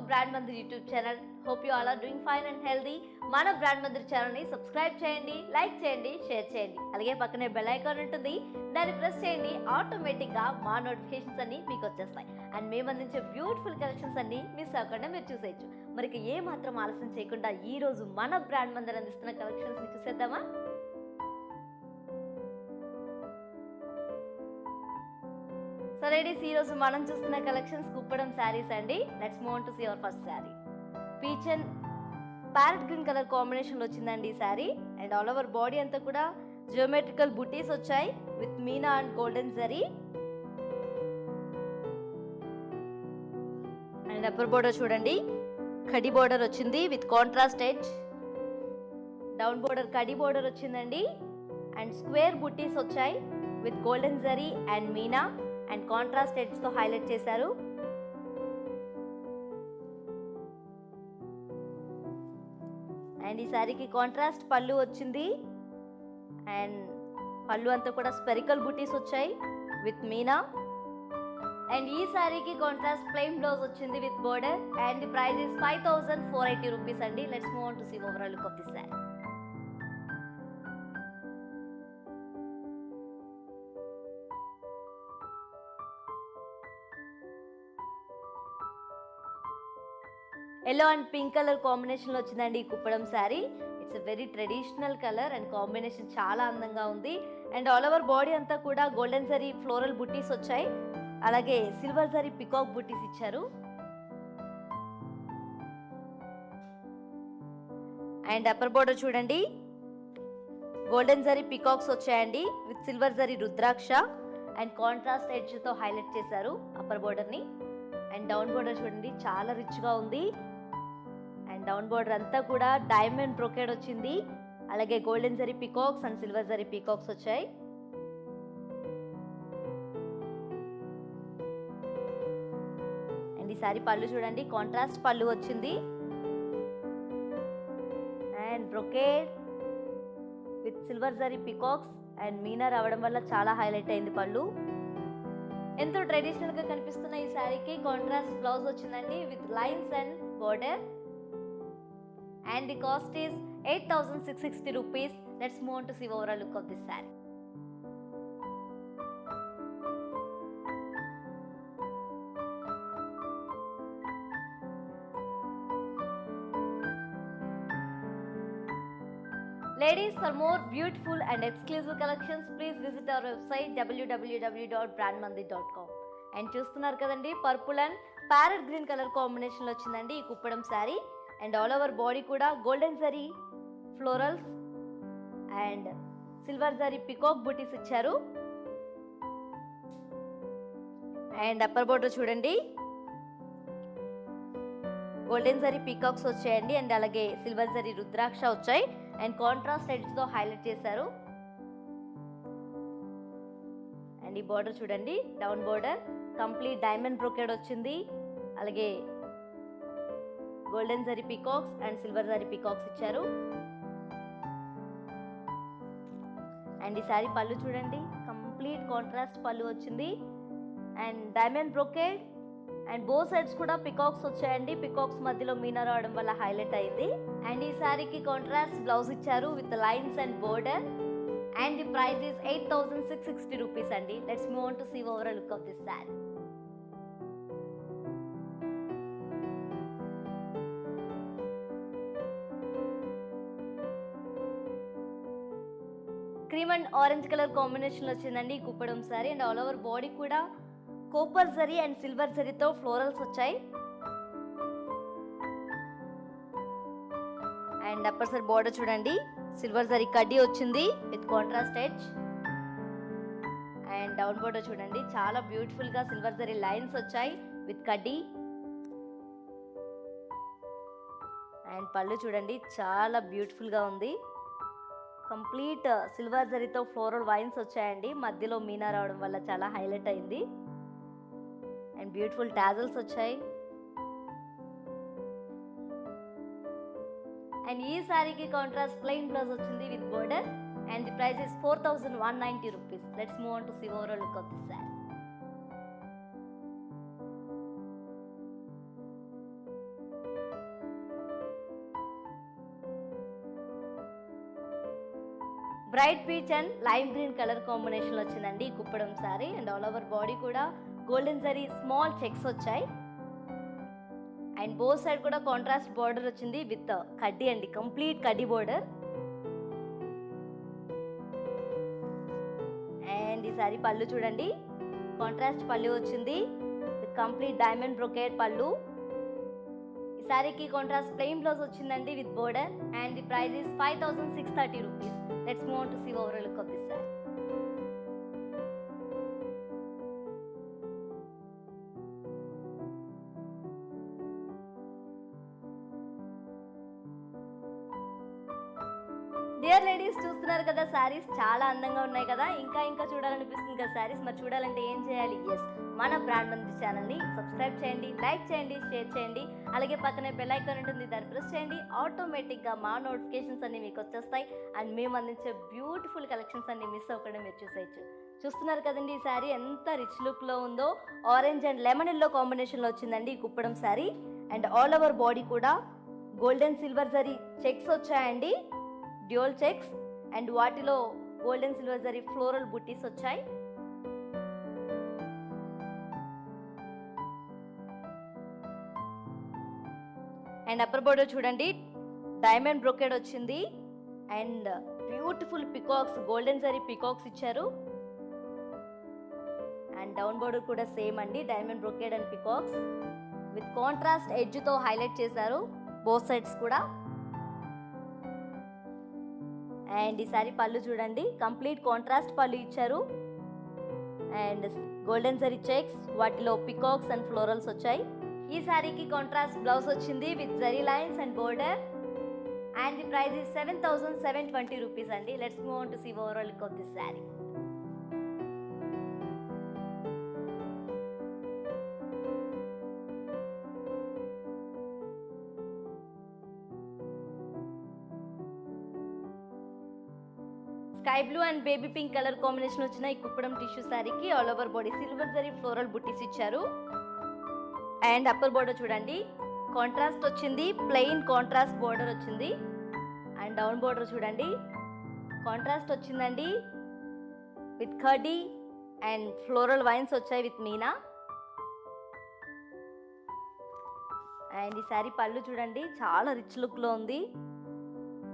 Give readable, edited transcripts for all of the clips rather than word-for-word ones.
Brand Mandir YouTube channel. Hope you all are doing fine and healthy. మన brand Mandir ఛానల్ని subscribe చేయండి, like చేయండి, share చేయండి. అలాగే పక్కనే బెల్ ఐకాన్ ఉంటుంది, దాన్ని ప్రెస్ చేయండి. ఆటోమేటిక్గా మా నోటిఫికేషన్స్ అన్ని మీకు వచ్చేస్తాయి. అండ్ మేము అందించే బ్యూటిఫుల్ కలెక్షన్స్ అన్ని మిస్ అవ్వకుండా మీరు చూసేయచ్చు. మరి ఏ మాత్రం ఆలస్యం చేయకుండా ఈ రోజు మన బ్రాండ్ మందిర్ అందిస్తున్న కలెక్షన్స్ని చూసేద్దామా? సో లేడీస్, ఈ రోజు మనం చూస్తున్న కలెక్షన్స్ కుప్పడం శారీస్ అండి. Let's move on to see our first sari. Peach and parrot green colour combination లో వచ్చిందండి ఈ sari. And all over body అంతా కూడా జియోమెట్రికల్ బుటీస్ వచ్చాయి with meena and golden zari. And upper border చూడండి, కడి బోర్డర్ వచ్చింది with contrast edge. Down border కడి బోర్డర్ వచ్చిందండి. అండ్ స్క్వేర్ బుటీస్ వచ్చాయి with golden zari and meena and contrast edge తో హైలైట్ చేశారు. అండ్ ఈ శారీకి కాంట్రాస్ట్ పళ్ళు వచ్చింది. అండ్ పళ్ళు అంతా కూడా స్పెరికల్ బుటీస్ వచ్చాయి విత్ మీనా. అండ్ ఈ శారీకి కాంట్రాస్ట్ ప్లెయిన్ బ్లౌజ్ వచ్చింది with border. And the price is 5480 rupees అండి. Let's move on to see overall look of this sari. Yellow and pink colour కాంబినేషన్లో వచ్చిందండి ఈ Kuppadam sari. It's a very traditional colour and combination చాలా అందంగా ఉంది. అండ్ ఆల్ ఓవర్ బాడీ అంతా కూడా golden zari floral buttis వచ్చాయి, అలాగే సిల్వర్ జరీ పికాక్ బుట్టీస్ ఇచ్చారు. అండ్ అప్పర్ బోర్డర్ చూడండి, గోల్డెన్ జరీ పికాక్స్ వచ్చాయండి with silver zari rudraksha and contrast edge తో హైలైట్ చేశారు అప్పర్ బోర్డర్ ని. అండ్ డౌన్ బోర్డర్ చూడండి, చాలా రిచ్ గా ఉంది. అండ్ డౌన్ బోర్డర్ అంతా కూడా డైమండ్ బ్రోకేడ్ వచ్చింది, అలాగే golden zari peacocks and silver zari peacocks వచ్చాయి. అండ్ ఈ సారీ పళ్ళు చూడండి, కాంట్రాస్ట్ పళ్ళు వచ్చింది and brocade with silver zari peacocks and Meena రావడం వల్ల చాలా హైలైట్ అయింది పళ్ళు. ఎంతో ట్రెడిషనల్ గా కనిపిస్తున్న ఈ శారీకి కాంట్రాస్ట్ బ్లౌజ్ వచ్చిందండి with lines and border. And the cost is 8660 rupees. Let's move on to see overall look of this sari. Ladies, for more beautiful and exclusive collections, please visit our website www.brandmandir.com. And చూస్తున్నారు కదండి, purple and parrot green colour కాంబినేషన్లో వచ్చిందండి ఈ Kuppadam sari. And all over body కూడా golden zari florals and silver zari peacock buttis ఇచ్చారు. And upper border చూడండి, golden zari peacocks వచ్చాయండి and అలాగే సిల్వర్ జరీ రుద్రాక్ష వచ్చాయి అండ్ కాంట్రాస్ట్ ఎడ్జ్ తో హైలైట్ చేశారు. అండ్ ఈ బోర్డర్ చూడండి, down border complete diamond brocade వచ్చింది, అలాగే golden zari peacocks and silver zari peacocks ఇచ్చారు. అండ్ ఈ సారీ పళ్ళు చూడండి, కంప్లీట్ కాంట్రాస్ట్ పళ్ళు వచ్చింది and diamond brocade and both sides కూడా పికాక్స్ వచ్చాయండి. పికాక్స్ మధ్యలో మీనా రావడం వల్ల హైలైట్ అయింది. అండ్ ఈ శారీకి కాంట్రాస్ట్ బ్లౌజ్ ఇచ్చారు with lines and border. And the price is 8660 rupees అండి. Let's move on to see overall look of this sari. Cream and orange colour combination వచ్చిందండి ఈ Kuppadam sari. And all over body కూడా copper zari and silver జరీతో florals వచ్చాయి. And upper side border చూడండి, silver zari కడ్డీ వచ్చింది with contrast edge. And down border చూడండి, చాలా బ్యూటిఫుల్ గా సిల్వర్ జరీ లైన్స్ వచ్చాయి విత్ కడ్డీ. అండ్ పళ్ళు చూడండి, చాలా బ్యూటిఫుల్ గా ఉంది. కంప్లీట్ సిల్వర్ జరీతో ఫ్లోరల్ వైన్స్ వచ్చాయండి, మధ్యలో మీనా రావడం వల్ల చాలా హైలైట్ అయింది. అండ్ బ్యూటిఫుల్ టాజల్స్ వచ్చాయి. అండ్ ఈ శారీకి కాంట్రాస్ట్ ప్లెయిన్ బ్లౌజ్ వచ్చింది with border. And the price is 4190 rupees. Let's move on to see overall look of this sari. Bright peach and lime green colour కాంబినేషన్లో వచ్చిందండి ఈ Kuppadam sari. And all over body కూడా golden zari small checks వచ్చాయి. And both side కూడా contrast border వచ్చింది with కడ్డీ అండి, complete కడ్డీ బార్డర్. అండ్ ఈ సారీ పళ్ళు చూడండి, కాంట్రాస్ట్ పళ్ళు వచ్చింది విత్ కంప్లీట్ డైమండ్ బ్రొకేడ్ పళ్ళు. ఈ సారీకి కాంట్రాస్ట్ ప్లెయిన్ బ్లౌజ్ వచ్చిందండి with border. And the price is 5630 rupees. Let's move on to see overall look of this saree. Dear ladies, చూస్తున్నారు కదా శారీస్ చాలా అందంగా ఉన్నాయి కదా, ఇంకా చూడాలనిపిస్తుంది కదా శారీస్. మరి చూడాలంటే ఏం చేయాలి? ఎస్, మన బ్రాండ్ మంత్రి ఛానల్ని సబ్స్క్రైబ్ చేయండి, లైక్ చేయండి, షేర్ చేయండి. అలాగే పక్కనే బెల్ ఐకాన్ ఉంటుంది, దాన్ని ప్రెస్ చేయండి. ఆటోమేటిక్గా మా నోటిఫికేషన్స్ అన్ని మీకు వచ్చేస్తాయి. అండ్ మేము అందించే బ్యూటిఫుల్ కలెక్షన్స్ అన్ని మిస్ అవ్వకుండా మీరు చూసేయచ్చు. చూస్తున్నారు కదండి ఈ శారీ ఎంత రిచ్ లుక్లో ఉందో. ఆరెంజ్ అండ్ లెమన్ ఎల్లో కాంబినేషన్లో వచ్చిందండి ఈ Kuppadam sari. And all over body కూడా గోల్డెన్ సిల్వర్ జరీ చెక్స్ వచ్చాయండి, డ్యూయల్ చెక్స్. అండ్ వాటిలో golden silver zari floral buttis వచ్చాయి. అండ్ అప్పర్ బోర్డర్ చూడండి, డైమండ్ బ్రొకేడ్ వచ్చింది. And beautiful peacocks, golden zari peacocks ఇచ్చారు. అండ్ డౌన్ బోర్డర్ కూడా సేమ్ అండి, diamond brocade and peacocks with contrast ఎడ్జ్తో హైలైట్ చేశారు బోత్ సైడ్స్ కూడా. అండ్ ఈ సారీ పళ్ళు చూడండి, కంప్లీట్ కాంట్రాస్ట్ పళ్ళు ఇచ్చారు. అండ్ గోల్డెన్ జరీ చెక్స్, వాటిలో పికాక్స్ అండ్ ఫ్లోరల్స్ వచ్చాయి. ఈ సారీకి కాంట్రాస్ట్ బ్లౌజ్ వచ్చింది with zari lines and border. And the price is 7720 rupees అండి. Let's move on to see overall look of this sari. Sky blue and baby pink colour combination వచ్చిన ఈ kuppadam tissue శారీకి all over body silver zari floral buttis ఇచ్చారు. And upper border చూడండి, contrast వచ్చింది, plain contrast border వచ్చింది. And down border చూడండి, contrast వచ్చిందండి with curdy and floral wines వచ్చాయి విత్ మీనా. అండ్ ఈ శారీ పళ్ళు చూడండి, చాలా రిచ్ లుక్లో ఉంది.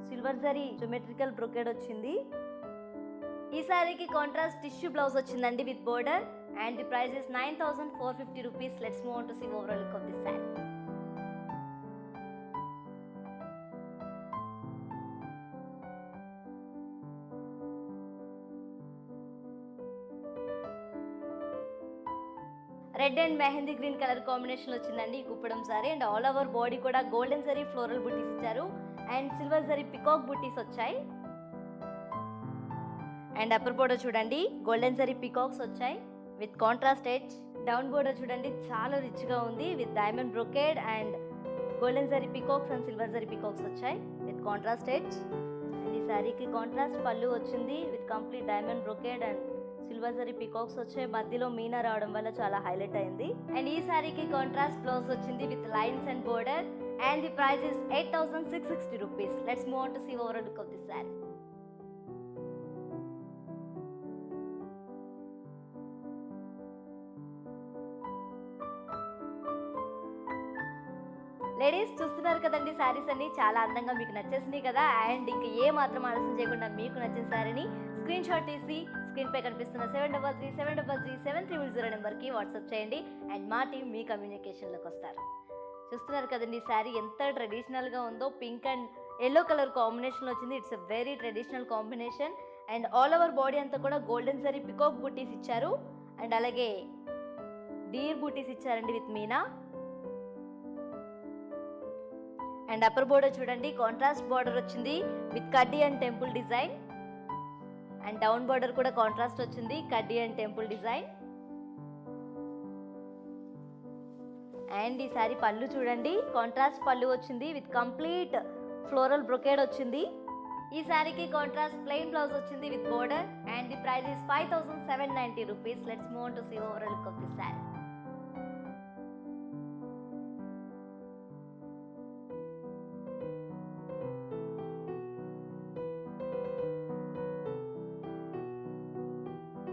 సిల్వర్ జరీ జియోమెట్రికల్ బ్రొకేడ్ వచ్చింది. ఈ సారీకి కాంట్రాస్ట్ టిష్యూ బ్లౌజ్ వచ్చిందండి with border. And the price is 9450 rupees. Let's move on to see overall look of this sari. Red and mehndi green colour combination వచ్చిందండి ఈ Kuppadam sari. And all over body కూడా golden zari floral buttis ఇచ్చారు. And silver zari peacock buttis వచ్చాయి. And upper border చూడండి, golden zari peacocks వచ్చాయి with contrast edge. Down border చూడండి, చాలా రిచ్గా ఉంది with diamond brocade and golden zari peacocks and silver zari peacocks వచ్చాయి విత్ కాంట్రాస్ట్ ఎడ్జ్. అండ్ ఈ శారీకి కాంట్రాస్ట్ పళ్ళు వచ్చింది with complete diamond brocade and silver zari peacocks వచ్చాయి. మధ్యలో మీనా రావడం వల్ల చాలా హైలైట్ అయింది. అండ్ ఈ శారీకి కాంట్రాస్ట్ బ్లౌజ్ వచ్చింది with lines and border. And the price is 8660 rupees. Let's move on to see overall look of this saree. Ladies, చూస్తున్నారు కదండి శారీస్ అన్ని చాలా అందంగా మీకు నచ్చేసినాయి కదా. అండ్ ఇంకా ఏ మాత్రం ఆలస్యం చేయకుండా మీకు నచ్చిన శారీని స్క్రీన్ షాట్ తీసి స్క్రీన్ పై కనిపిస్తున్న 73337300 నెంబర్కి వాట్సాప్ చేయండి. అండ్ మా టీం మీ కమ్యూనికేషన్లోకి వస్తారు. చూస్తున్నారు కదండి శారీ ఎంత ట్రెడిషనల్గా ఉందో. పింక్ అండ్ ఎల్లో కలర్ కాంబినేషన్లో వచ్చింది. It's a very traditional combination. And all over body అంతా కూడా గోల్డెన్ జరీ పికాక్ బుట్టీస్ ఇచ్చారు. అండ్ అలాగే డీర్ బుట్టీస్ ఇచ్చారండి with meena. And upper border చూడండి, కాంట్రాస్ట్ బార్డర్ వచ్చింది విత్ కడ్డీ and temple design. And down border కూడా కాంట్రాస్ట్ వచ్చింది, కడ్డీ అండ్ టెంపుల్ డిజైన్. అండ్ ఈ సారీ పళ్ళు చూడండి, కాంట్రాస్ట్ పళ్ళు వచ్చింది విత్ కంప్లీట్ ఫ్లోరల్ బ్రొకేడ్ వచ్చింది. ఈ సారీకి కాంట్రాస్ట్ ప్లెయిన్ బ్లౌజ్ వచ్చింది with border. And the price is 5790 rupees. Let's move on to see overall look of this sari.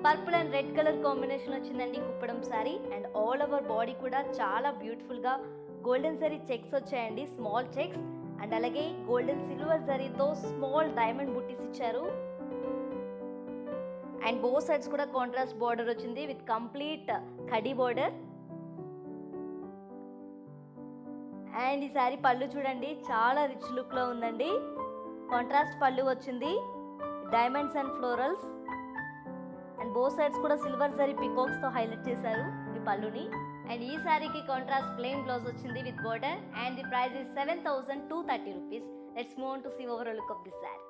Purple and red colour combination వచ్చిందండి kuppadam sari. And all over body కూడా చాలా బ్యూటిఫుల్గా golden zari checks వచ్చాయండి, small checks. And అలాగే golden silver జరీతో small diamond buttis ఇచ్చారు. And both sides కూడా contrast border వచ్చింది విత్ కంప్లీట్ కడి బార్డర్. అండ్ ఈ శారీ పళ్ళు చూడండి, చాలా రిచ్ లుక్లో ఉందండి. కాంట్రాస్ట్ పళ్ళు వచ్చింది, diamonds and florals. And both sides కూడా సిల్వర్ జరీ పికాక్స్తో హైలైట్ చేశారు ఈ పళ్ళుని. అండ్ ఈ శారీకి కాంట్రాస్ట్ ప్లెయిన్ బ్లౌజ్ వచ్చింది with border. And the price is 7,230 rupees. Let's move on to see overall look of this sari.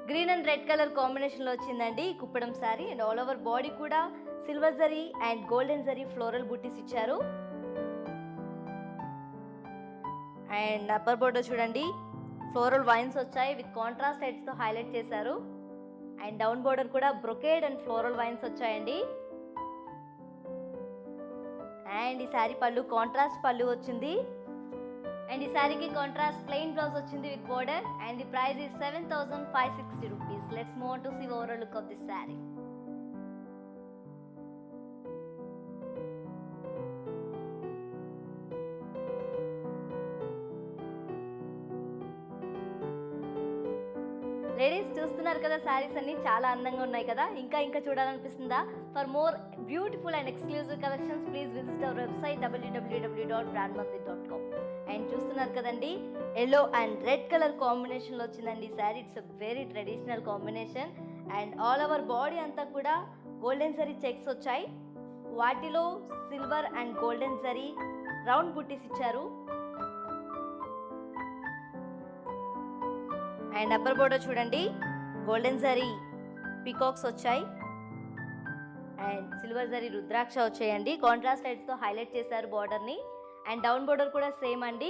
Green and red colour కాంబినేషన్లో వచ్చిందండి kuppadam sari. And all over body కూడా silver zari and golden zari floral buttis ఇచ్చారు. And upper border చూడండి, floral wines వచ్చాయి with contrast హెడ్స్తో highlight చేశారు. And down border కూడా brocade and floral vines వచ్చాయండి. అండ్ ఈ శారీ పళ్ళు కాంట్రాస్ట్ పళ్ళు వచ్చింది. అండ్ ఈ శారీకి కాంట్రాస్ట్ ప్లెయిన్ బ్లౌజ్ వచ్చింది with border. And the price is 7,560 rupees. Let's move on to see overall look of this sari. Ladies చూస్తున్నారు కదా, శారీస్ అన్ని చాలా అందంగా ఉన్నాయి కదా, ఇంకా చూడాలనిపిస్తుందా? For more beautiful and exclusive collections please visit our website www.brandmandi.com. And చూస్తున్నారు కదండి, ఎల్లో అండ్ రెడ్ కలర్ కాంబినేషన్లో వచ్చిందండి ఈ sari. It's very traditional combination. And all over body అంతా కూడా గోల్డెన్ జరీ చెక్స్ వచ్చాయి, వాటిలో silver and golden zari round buttis ఇచ్చారు. అండ్ అప్పర్ బోర్డర్ చూడండి, గోల్డెన్ జరీ పీకాక్స్ వచ్చాయి అండ్ సిల్వర్ జరీ రుద్రాక్ష వచ్చాయండి. కాంట్రాస్ట్ లైట్స్తో హైలైట్ చేశారు బార్డర్ని. అండ్ డౌన్ బోర్డర్ కూడా సేమ్ అండి,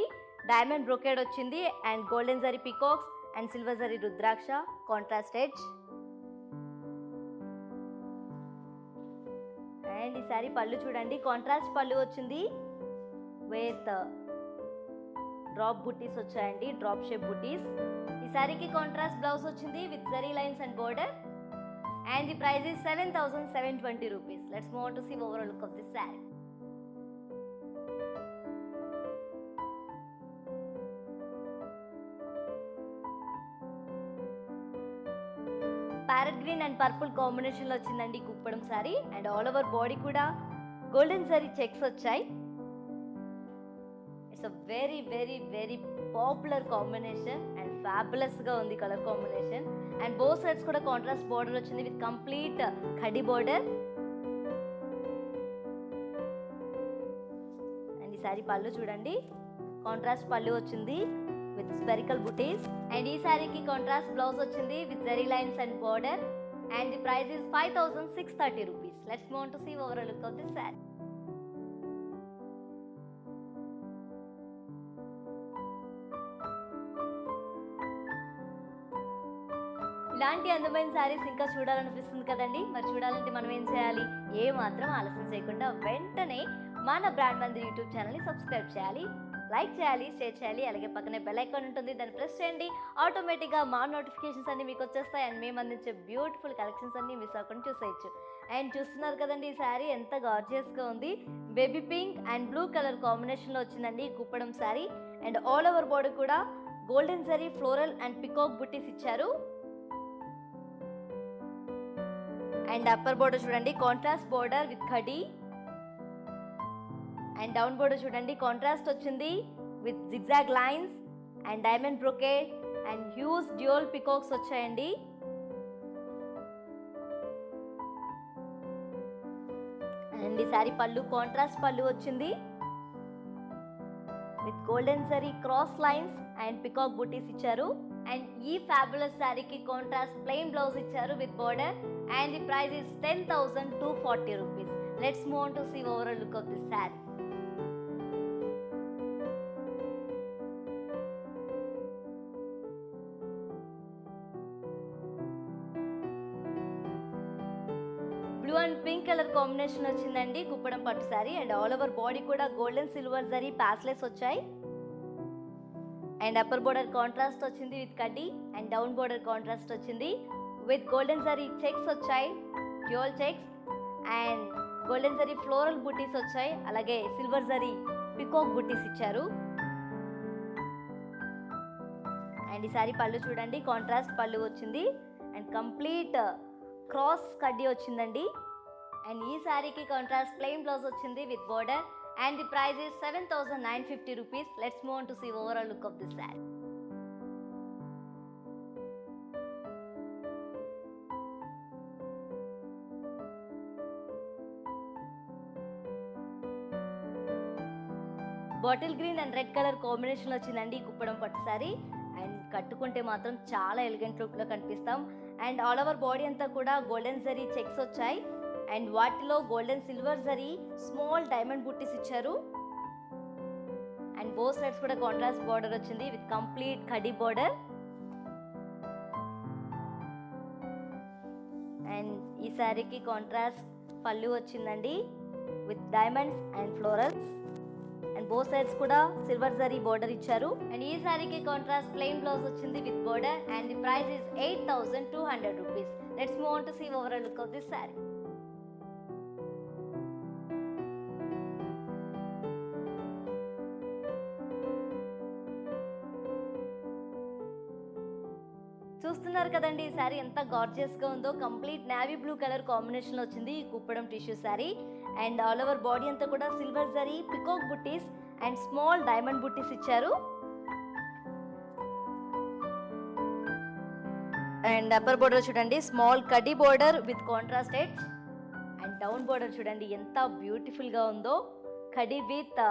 డైమండ్ బ్రొకేడ్ వచ్చింది and golden zari peacocks and silver zari rudraksha contrast edge. And ఈ శారీ పళ్ళు చూడండి, కాంట్రాస్ట్ పళ్ళు వచ్చింది విత్ డ్రాప్ బుట్టీస్ వచ్చాయండి, డ్రాప్ షేప్ బుట్టీస్. ఈ శారీకి కాంట్రాస్ట్ బ్లౌజ్ వచ్చింది with zari lines and border. And the price is 7,720 rupees. Let's move on to see overall look of this sari. Parrot green and purple కాంబినేషన్లో వచ్చిందండి kuppadam sari. And all over body కూడా golden zari checks వచ్చాయి. It's a very very very popular combination and ఫ్యాబులస్గా ఉంది colour combination. And both sides కూడా contrast border వచ్చింది with complete కడి border. And ఈ శారీ పళ్ళు చూడండి, కాంట్రాస్ట్ పళ్ళు వచ్చింది విత్ స్పెరికల్ బుటీస్. అండ్ ఈ శారీకి కాంట్రాస్ట్ బ్లౌజ్ వచ్చింది with zari lines and border. And the price is 5,630 rupees. Let's move on to see overall look of this sari. ఇలాంటి అందమైన శారీస్ ఇంకా చూడాలనిపిస్తుంది కదండి. మరి చూడాలంటే మనం ఏం చేయాలి? ఏ మాత్రం ఆలస్యం చేయకుండా వెంటనే మన బ్రాండ్ మంది యూట్యూబ్ ఛానల్ని సబ్స్క్రైబ్ చేయాలి, లైక్ చేయాలి, షేర్ చేయాలి. అలాగే పక్కనే బెల్ ఐకాన్ ఉంటుంది, దాన్ని ప్రెస్ చేయండి. ఆటోమేటిక్గా మా నోటిఫికేషన్స్ అన్ని మీకు వచ్చేస్తాయి. అండ్ మేము అందించే బ్యూటిఫుల్ కలెక్షన్స్ అన్ని మిస్ అవ్వకుండా చూసేయచ్చు. అండ్ చూస్తున్నారు కదండి, ఈ శారీ ఎంత గార్జియస్గా ఉంది. Baby pink and blue colour కాంబినేషన్లో వచ్చిందండి ఈ Kuppadam sari. And all over body కూడా golden zari floral and peacock buttis ఇచ్చారు. అండ్ అప్పర్ బోర్డర్ చూడండి, కాంట్రాస్ట్ బోర్డర్ విత్ ఖడీ. అండ్ డౌన్ బోర్డర్ చూడండి, కాంట్రాస్ట్ వచ్చింది with zigzag lines and diamond brocade and huge dual peacocks వచ్చాయండి. అండ్ ఈ శారీ పళ్ళు కాంట్రాస్ట్ పళ్ళు వచ్చింది with golden zari cross lines and peacock buttis ఇచ్చారు. And ఈ ఫ్యాబులస్ శారీకి కాంట్రాస్ట్ ప్లెయిన్ బ్లౌజ్ ఇచ్చారు with border. And the price is 10,240 rupees. Let's move on to see overall look of this sari. Blue and pink colour combination వచ్చిందండి కుప్పడం పట్టు sari. And all over body కూడా golden silver zari paisleys వచ్చాయి. And upper border contrast వచ్చింది with కడ్డీ. And down border contrast వచ్చింది with golden zari checks వచ్చాయి, dual checks. And golden zari floral buttis వచ్చాయి, అలాగే సిల్వర్ జరీ పికాక్ బుటీస్ ఇచ్చారు. అండ్ ఈ సారీ పళ్ళు చూడండి, కాంట్రాస్ట్ పళ్ళు వచ్చింది. అండ్ కంప్లీట్ క్రాస్ కడ్డీ వచ్చిందండి. అండ్ ఈ సారీకి కాంట్రాస్ట్ ప్లెయిన్ బ్లౌజ్ వచ్చింది with border. And the price is 7,950 rupees. Let's move on to see overall look of this saree. Bottle green and red colour combination వచ్చిందండి కుప్పడం పట్టు sorry. And కట్టుకుంటే మాత్రం చాలా ఎలిగెంట్ లుక్ లో కనిపిస్తాం. అండ్ ఆల్ ఓవర్ బాడీ అంతా కూడా golden zari checks వచ్చాయి. అండ్ వాటిలో golden silver zari small diamond buttis ఇచ్చారు. అండ్ బోత్ సైడ్స్ కూడా కాంట్రాస్ట్ బార్డర్ వచ్చింది విత్ కంప్లీట్ కడ్డీ బార్డర్. అండ్ ఈ శారీకి కాంట్రాస్ట్ పళ్ళు వచ్చిందండి with diamonds and florals. And both sides కూడా సిల్వర్ జరీ బార్డర్ ఇచ్చారు. అండ్ ఈ శారీకి కాంట్రాస్ట్ ప్లెయిన్ బ్లౌజ్ వచ్చింది with border. And the price is 8,200 rupees. Let's move on to see overall look of this saree. చూస్తున్నారు కదండి ఈ శారీ ఎంత గార్జియస్ గా ఉందో. Complete navy blue colour combination వచ్చింది ఈ kuppadam tissue sari. And all over body అంతా కూడా silver zari peacock buttis and small diamond buttis ఇచ్చారు. అండ్ అప్పర్ బోర్డర్ చూడండి స్మాల్ కడ్డీ border with contrast edge. And down border చూడండి ఎంత బ్యూటిఫుల్ గా ఉందో. కడ్డీ with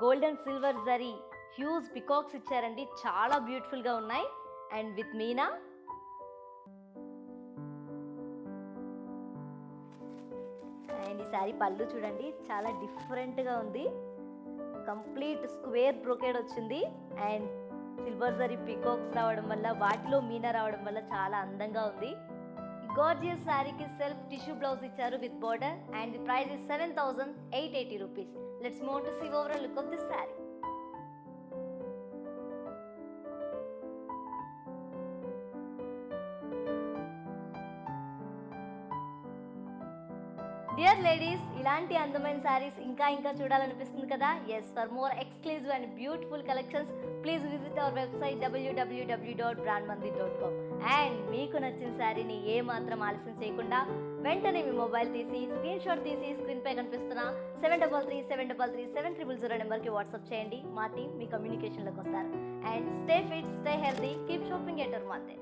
golden silver zari huge peacocks ఇచ్చారండి, చాలా బ్యూటిఫుల్ గా ఉన్నాయి. And with meena. అండ్ ఈ శారీ పళ్ళు చూడండి చాలా డిఫరెంట్గా ఉంది. కంప్లీట్ స్క్వేర్ బ్రోకేడ్ వచ్చింది. అండ్ సిల్వర్ జరీ పికాక్స్ రావడం వల్ల, వాటిలో మీనా రావడం వల్ల చాలా అందంగా ఉంది. ఈ గార్జియస్ శారీకి సెల్ఫ్ టిష్యూ బ్లౌజ్ ఇచ్చారు with border. And the price is 7,880 rupees. Let's move on to see overall look of this saree. Dear ladies, ఇలాంటి అందమైన శారీస్ ఇంకా చూడాలనిపిస్తుంది కదా? Yes, for more exclusive and beautiful collections please visit our website www.brandmandi.com. And మీకు నచ్చిన శారీని ఏ మాత్రం ఆలస్యం చేయకుండా వెంటనే మీ మొబైల్ తీసి స్క్రీన్ షాట్ తీసి స్క్రీన్ పై కనిపిస్తున్న 73337300 నెంబర్కి వాట్సాప్ చేయండి. మా టీం మీ కమ్యూనికేషన్లోకి వస్తారు. And stay fit, stay healthy, keep shopping at our Mathe.